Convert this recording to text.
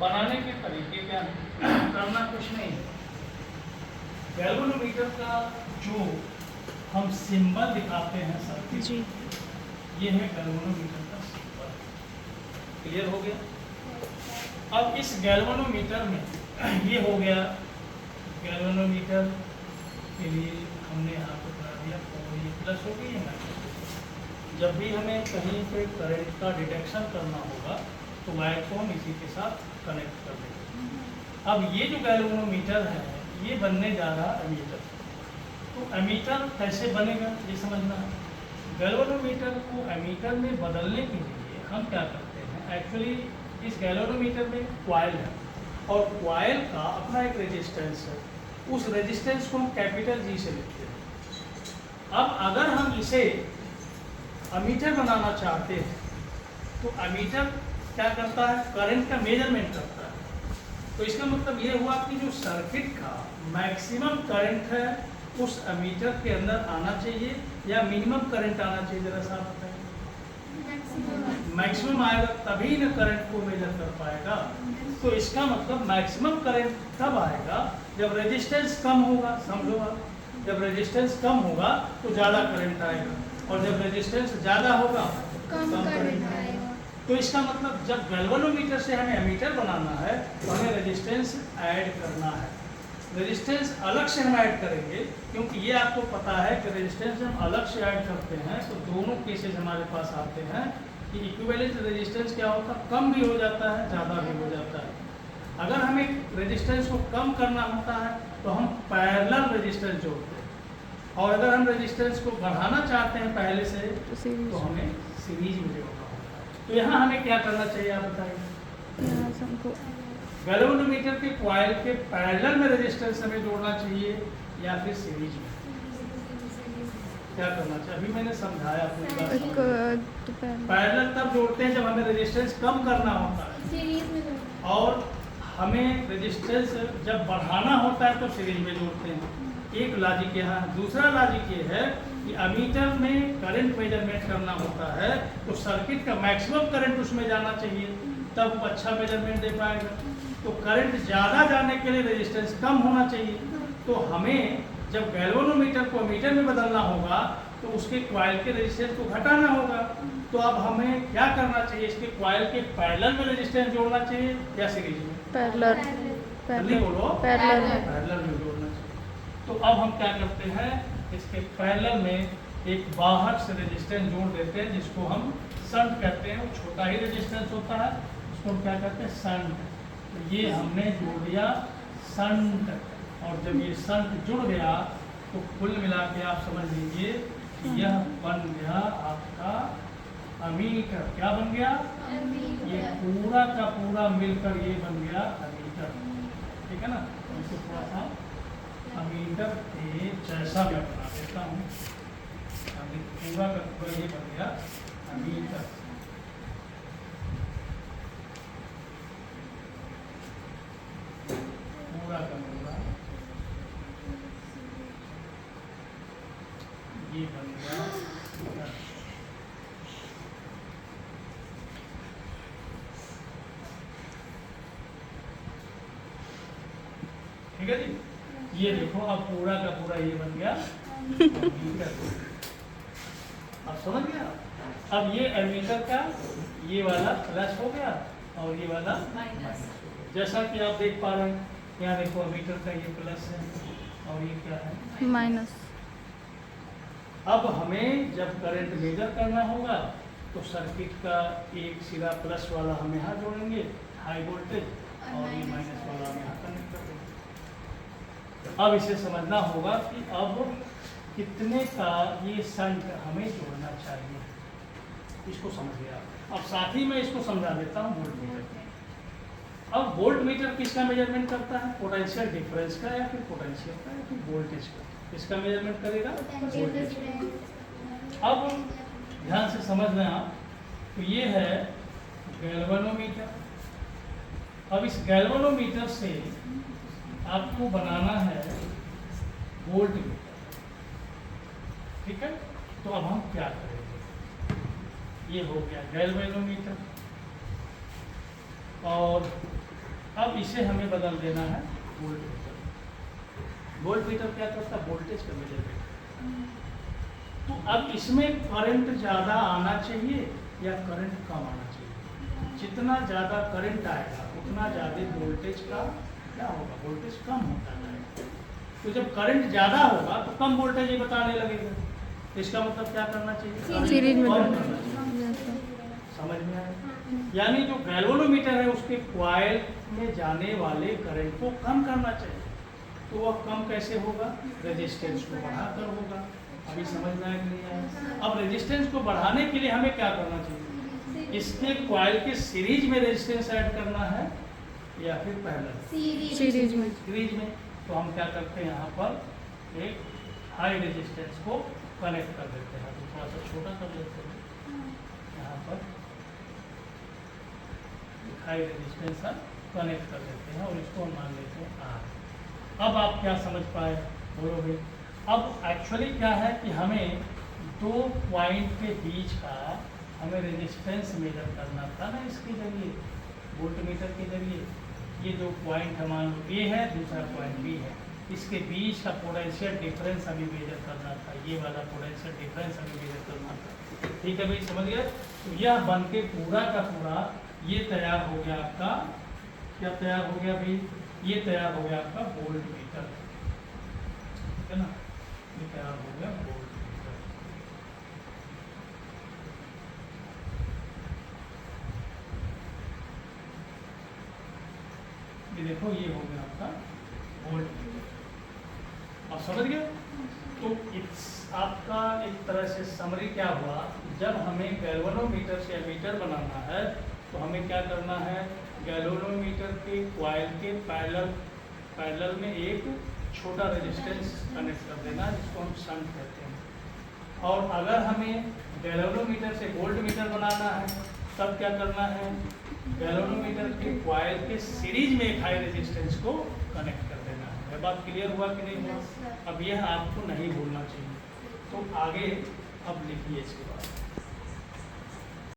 बनाने के तरीके क्या हैं? करना कुछ नहीं है। गैल्वेनोमीटर का जो हम सिंबल दिखाते हैं सर्किट, जी। ये है गैल्वेनोमीटर का सिंबल। क्लियर हो गया? अब इस गैल्वेनोमीटर में ये हो गया गैल्वेनोमीटर के लिए हमने यहाँ पे बना दिया, और ये प्लस हो गई है माइनस। जब भी हमें कहीं पे करंट का डिटेक्शन करना होगा तो वायर को हम इसी के साथ कनेक्ट कर देंगे। अब ये जो गैल्वेनोमीटर है ये बनने जा रहा एमीटर। तो एमीटर कैसे बनेगा ये समझना है। गैल्वेनोमीटर को एमीटर में बदलने के लिए हम क्या करते हैं, एक्चुअली इस गैल्वेनोमीटर में कॉइल है और कॉइल का अपना एक रेजिस्टेंस है, उस रेजिस्टेंस को हम कैपिटल जी से लिखते हैं। अब अगर हम इसे एमीटर बनाना चाहते हैं तो एमीटर क्या करता है, करंट का मेजरमेंट करता है। तो इसका मतलब ये हुआ कि जो सर्किट का मैक्सिमम करंट है उस एमीटर के अंदर आना चाहिए या मिनिमम करंट आना चाहिए, जरा सा बताइए। मैक्सिमम आएगा तभी ना करंट को मेजर कर पाएगा। तो इसका मतलब मैक्सिमम करंट तब आएगा जब रेजिस्टेंस कम होगा। समझो आप, जब रेजिस्टेंस कम होगा तो ज़्यादा करंट आएगा और जब रेजिस्टेंस ज़्यादा होगा कम करंट आएगा। तो इसका मतलब जब गैल्वेनोमीटर से हमें एमीटर बनाना है तो हमें रेजिस्टेंस ऐड करना है। रेजिस्टेंस अलग से हम ऐड करेंगे क्योंकि ये आपको पता है कि रेजिस्टेंस हम अलग से ऐड करते हैं तो दोनों केसेस हमारे पास आते हैं कि इक्विवेलेंट रेजिस्टेंस क्या होता है, कम भी हो जाता है ज़्यादा भी हो जाता है। अगर हमें रेजिस्टेंस को कम करना होता है तो हम पैरेलल रेजिस्टेंस जोड़ते हैं, और अगर हम रेजिस्टेंस को बढ़ाना चाहते हैं पहले से तो हमें सीरीज में जोड़ना होता है। तो यहाँ हमें क्या करना चाहिए आप बताइए। गैल्वेनोमीटर के कॉइल के पैरेलल में रेजिस्टेंस हमें जोड़ना चाहिए या फिर सीरीज में, क्या करना चाहिए? अभी मैंने समझाया आपको। पैरेलल तब जोड़ते हैं जब हमें रेजिस्टेंस कम करना होता है, और हमें रेजिस्टेंस जब बढ़ाना होता है तो सीरीज में जोड़ते हैं। एक लॉजिक यहाँ। दूसरा लॉजिक ये है कि एमीटर में करंट मेजरमेंट करना होता है तो सर्किट का मैक्सिमम करंट उसमें जाना चाहिए, तब वो अच्छा मेजरमेंट दे पाएगा। तो करंट ज़्यादा जाने के लिए रेजिस्टेंस कम होना चाहिए। तो हमें जब गैल्वेनोमीटर को एमीटर में बदलना होगा तो उसके कॉइल के रेजिस्टेंस को घटाना होगा। तो अब हमें क्या करना चाहिए, इसके कॉइल के पैरेलल में रेजिस्टेंस जोड़ना चाहिए या सीरीज में? पैरेलल। जल्दी बोलो। पैरेलल में जोड़ना चाहिए। तो अब हम क्या करते हैं, इसके पैरेलल में एक बाहर से रेजिस्टेंस जोड़ देते हैं जिसको हम शंट कहते हैं। वो छोटा ही रेजिस्टेंस होता है, उसको हम क्या कहते हैं, शंट। तो ये हमने जोड़ दिया शंट, और जब ये शंट जुड़ गया तो कुल मिला के आप समझ लीजिए कि यह बन गया आपका एमीटर। क्या बन गया? ये पूरा का पूरा मिलकर ये बन गया एमीटर। ठीक है ना? इसको थोड़ा सा एमीटर के जैसा मैं बना देता हूँ। पूरा का पूरा ये बन गया एमीटर। पूरा का पूरा ये बन गया मीटर। ठीक है जी? ये देखो अब पूरा का पूरा ये बन गया मीटर। अब समझ गया? अब ये एमीटर का ये वाला प्लस हो गया और ये वाला माइनस हो गया। जैसा कि आप देख पा रहे हैं, यहाँ देखो एमीटर का ये प्लस है और ये क्या है, माइनस। अब हमें जब करंट मेजर करना होगा तो सर्किट का एक सिरा प्लस वाला हम यहाँ जोड़ेंगे हाई वोल्टेज, और ये माइनस वाला हम यहाँ कनेक्ट कर देंगे। अब इसे समझना होगा कि अब कितने का ये शंट हमें जोड़ना चाहिए, इसको समझिए आप। अब साथ ही मैं इसको समझा देता हूँ वोल्ट मीटर। अब वोल्ट मीटर किसका मेजरमेंट करता है, पोटेंशियल डिफरेंस का या फिर पोटेंशियल का या फिर वोल्टेज का, किसका मेजरमेंट करेगा, वोल्टेज का। अब ध्यान से समझना आप, तो ये है गैल्वेनोमीटर। अब इस गैल्वेनोमीटर से आपको बनाना है वोल्ट मीटर। ठीक है? तो अब हम क्या करेंगे, ये हो गया गैल्वेनोमीटर, और अब इसे हमें बदल देना है वोल्ट मीटर। वोल्ट मीटर क्या करता है? वोल्टेज का मेजर करता है। तो अब इसमें करंट ज़्यादा आना चाहिए या करंट कम आना चाहिए? जितना ज़्यादा करंट आएगा उतना ज़्यादा वोल्टेज का क्या होगा? वोल्टेज कम होता जाएगा। तो जब करंट ज़्यादा होगा तो कम वोल्टेज ही बताने लगेगा। तो इसका मतलब क्या करना चाहिए? सीरीज में कम करना चाहिए। समझ में आया? यानी जो गैल्वेनोमीटर है उसके कॉइल में जाने वाले करंट को कम करना चाहिए। तो वह कम कैसे होगा? रेजिस्टेंस को बढ़ाकर होगा। अभी समझ में आया कि नहीं आया? अब रेजिस्टेंस को बढ़ाने के लिए हमें क्या करना चाहिए? इसके कॉइल के सीरीज में रेजिस्टेंस ऐड करना है या फिर पैरेलल? सीरीज में। सीरीज में। तो हम क्या करते हैं, यहाँ पर एक हाई रेजिस्टेंस को कनेक्ट कर देते हैं। तो थोड़ा सा छोटा कर लेते हैं, यहाँ पर हाई रेजिस्टेंस हम कनेक्ट कर देते हैं और इसको हम मान लेते हैं R। अब आप क्या समझ पाए? बोलोगे। अब एक्चुअली क्या है कि हमें दो पॉइंट के बीच का हमें रेजिस्टेंस मेजर करना था ना, इसके जरिए वोल्टमीटर के जरिए। ये जो पॉइंट है, मान लो A है, दूसरा पॉइंट B है, इसके बीच का पोटेंशियल डिफरेंस हमें मेजर करना था। ये वाला पोटेंशियल डिफरेंस हमें मेजर करना था। ठीक है भाई, समझ गए? तो यह बन के पूरा का पूरा ये तैयार हो गया आपका, क्या तैयार हो गया भाई? ये तैयार हो गया आपका वोल्टमीटर, ठीक है ना? ये तैयार हो गया वोल्टमीटर। ये देखो, ये हो गया आपका वोल्टमीटर। आप समझ गए? तो इस आपका एक तरह से समरी क्या हुआ? जब हमें गैल्वेनोमीटर से एमीटर बनाना है तो हमें क्या करना है? गैल्वेनोमीटर के कॉइल के पैरेलल में एक छोटा रेजिस्टेंस कनेक्ट कर देना, जिसको हम शंट कहते हैं। और अगर हमें गैल्वेनोमीटर से वोल्टमीटर बनाना है तब क्या करना है? गैल्वेनोमीटर के कॉइल के सीरीज में एक हाई रेजिस्टेंस को कनेक्ट कर देना है। यह बात क्लियर हुआ कि नहीं हुआ? अब यह आपको नहीं भूलना चाहिए। तो आगे अब लिखिए इसके बाद।